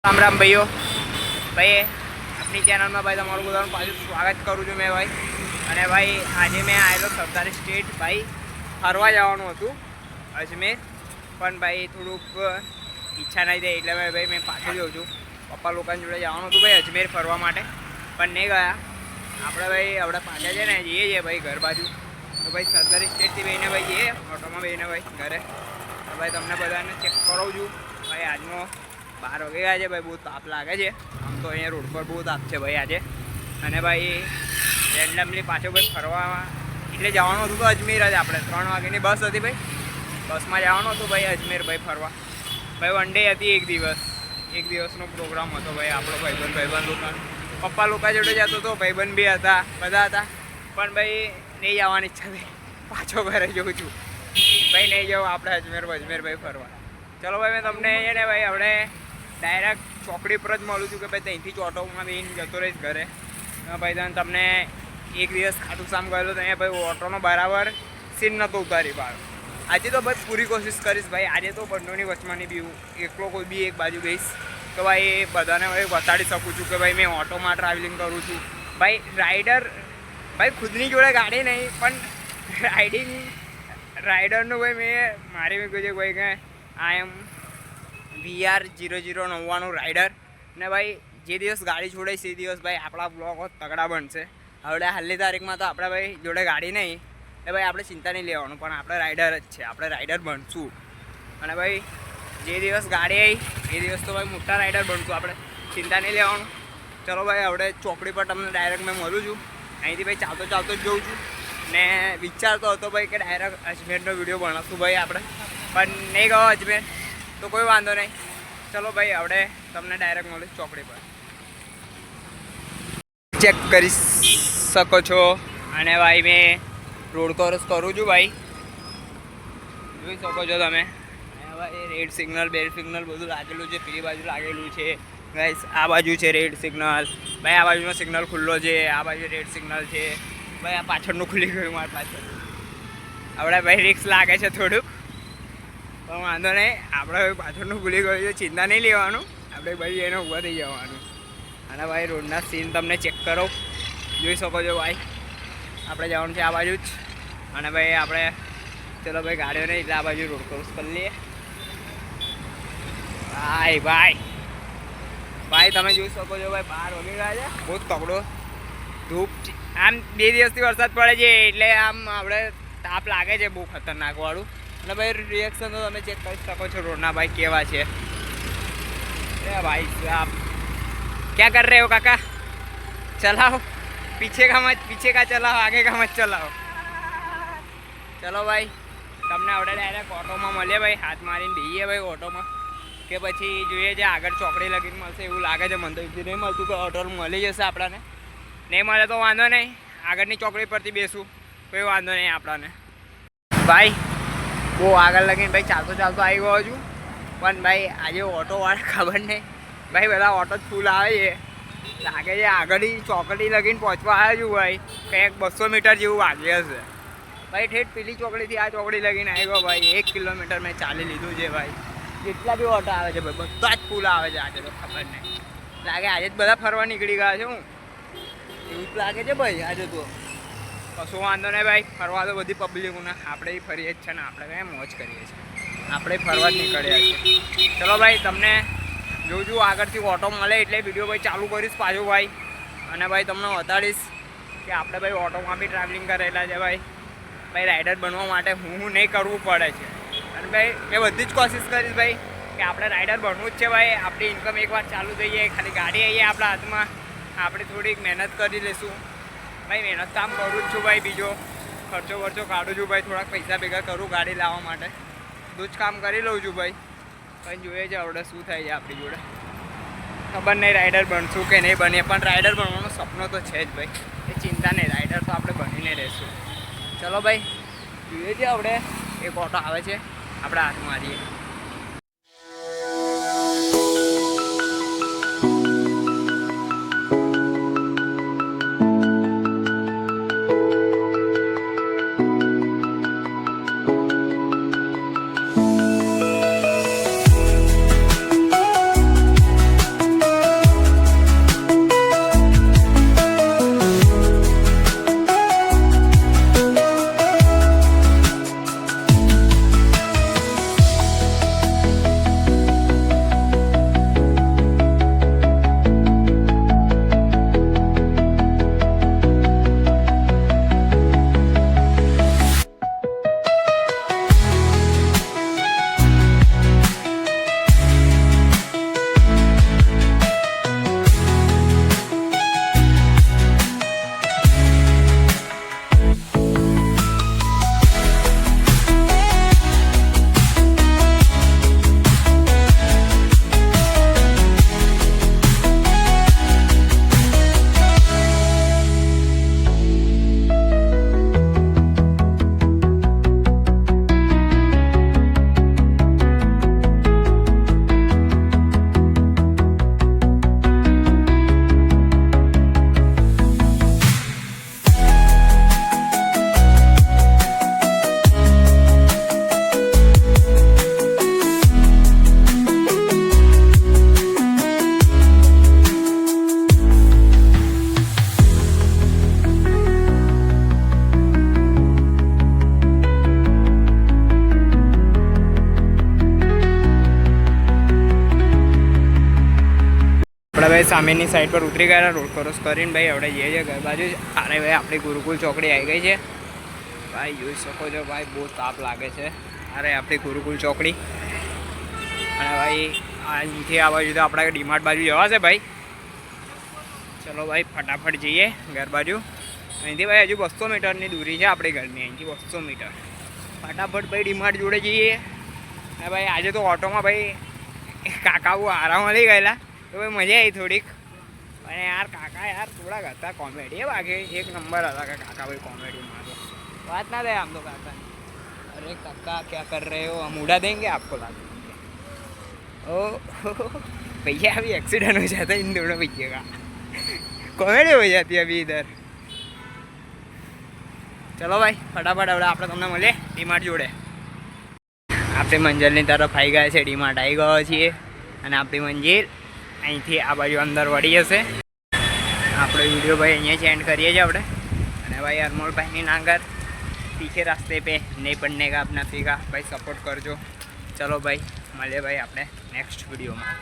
રામ રામ ભાઈઓ ભાઈ આપણી ચેનલમાં ભાઈ તમારું બધાનું પાછું સ્વાગત કરું છું મેં ભાઈ. અને ભાઈ આજે મેં આવેલો સરદાર સ્ટેટ ભાઈ ફરવા જવાનું હતું અજમેર, પણ ભાઈ થોડુંક ઈચ્છા નહીં થઈ એટલે ભાઈ મેં પાછો જઉં છું. પપ્પા લોકોની જોડે જવાનું હતું ભાઈ અજમેર ફરવા માટે, પણ નહીં ગયા. આપણે ભાઈ આપણે પાછા છે ને જઈએ છીએ ભાઈ ઘર બાજુ, તો ભાઈ સરદાર સ્ટેટથી બેહીને ભાઈ જઈએ ઓટોમાં બેહીને ભાઈ ઘરે. તો ભાઈ તમને બધાને ચેક કરાવું છું ભાઈ. આજનો 12 વાગે ગયા છે ભાઈ, બહુ તાપ લાગે છે. આમ તો અહીંયા રોડ પર બહુ તાપ છે ભાઈ આજે. અને ભાઈ રેન્ડમલી પાછો ભાઈ ફરવા એટલે જવાનું હતું તો અજમેર જ. આપણે 3 વાગ્યાની બસ હતી ભાઈ, બસમાં જવાનું હતું ભાઈ અજમેર ભાઈ ફરવા. ભાઈ વન ડે હતી, એક દિવસનો પ્રોગ્રામ હતો ભાઈ. આપણો ભાઈબંધ લોકો પપ્પા લોકો જોડે જતો હતો, ભાઈબંધ બી હતા, બધા હતા. પણ ભાઈ નહીં જવાની ઈચ્છા થઈ, પાછો ઘરે જઉં છું ભાઈ. નહીં જાઉં આપણે અજમેર ભાઈ ફરવા. ચલો ભાઈ મેં તમને છે ને ભાઈ આપણે ડાયરેક્ટ ચોકડી પર જ મળું છું કે ભાઈ ત્યાંથી જ ઓટોમાં બેસીને જતો રહીશ ઘરે. ભાઈ તમને એક દિવસ ખાટું શામ ગયેલો તો અહીંયા ભાઈ ઓટોનો બરાબર સીન નહોતો ઉતારી પાડો. આજે તો ભાઈ પૂરી કોશિશ કરીશ ભાઈ. આજે તો બંનેની વચમાં નહીં બીવું, એકલો કોઈ બી એક બાજુ બેસીશ તો ભાઈ બધાને ભાઈ બતાડી શકું છું કે ભાઈ મેં ઓટોમાં ટ્રાવેલિંગ કરું છું ભાઈ. રાઇડર ભાઈ ખુદની જોડે ગાડી નહીં, પણ રાઇડરનું ભાઈ મેં મારી મેં કહ્યું ભાઈ કે આઈ એમ VR0099 રાઇડર. ને ભાઈ જે દિવસ ગાડી છોડાઈશ એ દિવસ ભાઈ આપણા બ્લોગ તગડા બનશે. હવે હાલની તારીખમાં તો આપણે ભાઈ જોડે ગાડી નહીં એ ભાઈ આપણે ચિંતા નહીં લેવાનું, પણ આપણે રાઇડર જ છે, આપણે રાઇડર બનશું. અને ભાઈ જે દિવસ ગાડી આવી એ દિવસ તો ભાઈ મોટા રાઇડર બનશું આપણે, ચિંતા નહીં લેવાનું. ચલો ભાઈ આપણે ચોકડી પર તમને ડાયરેક્ટ મેં મળું છું. અહીંથી ભાઈ ચાલતો જ જઉં છું. ને વિચારતો હતો ભાઈ કે ડાયરેક્ટ અજમેરનો વિડીયો બનાવશું ભાઈ આપણે, પણ નહીં ગયો અજમેર તો કોઈ વાંધો નહીં. ચલો ભાઈ આપણે તમને ડાયરેક્ટ મળીશ ચોકડી પર. ચેક કરી શકો છો. અને ભાઈ મેં રોડ ક્રોસ કરું છું ભાઈ, જોઈ શકો છો તમે. ભાઈ રેડ સિગ્નલ બેડ સિગ્નલ બધું લાગેલું છે. પેલી બાજુ લાગેલું છે ગાઈસ, આ બાજુ છે રેડ સિગ્નલ ભાઈ. આ બાજુનો સિગ્નલ ખુલ્લો છે, આ બાજુ રેડ સિગ્નલ છે ભાઈ. આ પાછળનું ખુલી ગયું મારી પાછળ. આપણે ભાઈ રિક્સ લાગે છે થોડુંક, પણ વાંધો નહીં. આપણે પાછળનું ભૂલી ગયું છે, ચિંતા નહીં લેવાનું. આપણે ભાઈ એને ઊભા થઈ જવાનું. અને ભાઈ રોડના સીન તમને ચેક કરો, જોઈ શકો છો ભાઈ. આપણે જવાનું છે આ બાજુ જ. અને ભાઈ આપણે ચલો ભાઈ ગાડીઓ નહીં એટલે આ બાજુ રોડ ક્રોસ કરી લઈએ. ભાઈ તમે જોઈ શકો છો ભાઈ 12 વાગે ગયા છે. બહુ તગડો ધૂપ, આમ 2 દિવસથી વરસાદ પડે છે એટલે આમ આપણે તાપ લાગે છે બહુ ખતરનાક વાળું. અને ભાઈ રિએક્શન તો તમે ચેક કરી શકો છો રોડના ભાઈ કેવા છે. અરે ભાઈ સાहब क्या कर रहे हो काका? चलाओ, पीछे का चलाओ, आगे का मत चलाओ. ચલો ભાઈ તમને આપણે ડાયરેક્ટ ઓટોમાં મળીએ ભાઈ. હાથ મારીને બેહીએ ભાઈ ઓટોમાં, કે પછી જોઈએ છે આગળ ચોકડી લગીને મળશે એવું લાગે છે મને તો. એથી નહીં મળતું કે ઓટો મળી જશે આપણને. નહીં મળે તો વાંધો નહીં, આગળની ચોકડી પરથી બેસું કોઈ વાંધો નહીં આપણને. ભાઈ બહુ આગળ લગીને ભાઈ ચાલતો આવી ગયો છું, પણ ભાઈ આજે ઓટોવાળા ખબર નહીં ભાઈ બધા ઓટો જ ફૂલ આવે છે લાગે છે. આગળની ચોકડી લગીને પહોંચવા આવ્યો છું ભાઈ, કંઈક 200 મીટર જેવું વાગે હશે ભાઈ. ઠેઠ પેલી ચોકડીથી આ ચોકડી લગીને આવી ગયો ભાઈ. 1 કિલોમીટર મેં ચાલી લીધું છે ભાઈ. જેટલા બી ઓટો આવે છે ભાઈ બધા જ ફૂલ આવે છે આજે તો. ખબર નહીં લાગે આજે જ બધા ફરવા નીકળી ગયા છે. હું એવું જ લાગે છે ભાઈ આજે તો. કશું વાંધો નહીં ભાઈ, ફરવા તો બધી પબ્લિકોને આપણે ફરીએ જ છે ને. આપણે કંઈ મોજ કરીએ છીએ, આપણે ફરવા જ નીકળ્યા છીએ. ચલો ભાઈ તમને જોઉં આગળથી ઓટો મળે એટલે વિડીયો ભાઈ ચાલુ કરીશ પાછું ભાઈ. અને ભાઈ તમને બતાડીશ કે આપણે ભાઈ ઓટોમાં બી ટ્રાવેલિંગ કરેલા છે ભાઈ. રાઇડર બનવા માટે હું નહીં કરવું પડે છે. અને ભાઈ મેં બધી જ કોશિશ કરીશ ભાઈ કે આપણે રાઇડર બનવું જ છે ભાઈ. આપણી ઇન્કમ એકવાર ચાલુ થઈ જાય, ખાલી ગાડી આવી આપણા હાથમાં, આપણે થોડીક મહેનત કરી લઈશું ભાઈ. મહેનત કામ કરું જ છું ભાઈ. બીજો ખર્ચો કાઢું છું ભાઈ. થોડાક પૈસા ભેગા કરું ગાડી લાવવા માટે, બધું જ કામ કરી લઉં છું ભાઈ. પણ જોઈએ છે આપણે શું થાય છે આપણી જોડે. ખબર નહીં રાઇડર બનશું કે નહીં બને, પણ રાઇડર બનવાનો સપનો તો છે જ ભાઈ. એ ચિંતા નહીં, રાઇડર તો આપણે બનીને રહીશું. ચલો ભાઈ જોઈએ છે આપણે એક ઓટો આવે છે, આપણે હાથ મારીએ. આપણે ભાઈ સામેની સાઈડ પર ઉતરી ગયા રોડ ક્રોસ કરીને ભાઈ આપણે જઈએ છીએ ઘર બાજુ. અરે ભાઈ આપણી ગુરુકુલ ચોકડી આવી ગઈ છે ભાઈ, જોઈ શકો છો ભાઈ, બહુ તાપ લાગે છે. અરે આપણી ગુરુકુલ ચોકડી. અને ભાઈ અહીંથી આ બાજુ તો આપણે ડીમાર્ટ બાજુ જવાશે ભાઈ. ચલો ભાઈ ફટાફટ જઈએ ઘર બાજુ. અહીંથી ભાઈ હજુ 200 મીટરની દૂરી છે આપણી ઘરની, અહીંથી 200 મીટર. ફટાફટ ભાઈ ડીમાર્ટ જોડે જઈએ. અને ભાઈ આજે તો ઓટોમાં ભાઈ કાકા બહુ આરામ મળી ગયેલા તો ભાઈ મજા આવી થોડીક. અને યાર કાકા યાર થોડાક હતા કોમેડી, બાકી એક નંબર હતા કે કાકા ભાઈ કોમેડીમાં તો વાત ના થાય આમ તો કાકા. અરે કાકા ક્યાં કર रहे हो, हम उड़ा देंगे आपको ला देंगे. ओ भैया अभी एक्सीडेंट हो जाता है इन दोनों भैया का, कॉमेडी हो जाती है अभी इधर. ચલો ભાઈ ફટાફટ હવે આપણે તમને મળીએ ડીમાર્ટ જોડે. આપણે મંજિલની તરફ આવી ગયા છે, ડીમાર્ટ આવી ગયો છીએ. અને આપણી મંજિલ અહીંથી આ બાજુ અંદર વળી જશે. આપણો વિડીયો ભાઈ અહીંયા જ એન્ડ કરીએ છીએ આપણે. અને ભાઈ અરમોલભાઈની નાગર પીછે રાસ્તે पे नहीं पड़ने का अपना फीका भाई, सपोर्ट करजो. चलो भाई મળીએ ભાઈ આપણે નેક્સ્ટ વિડીયોમાં.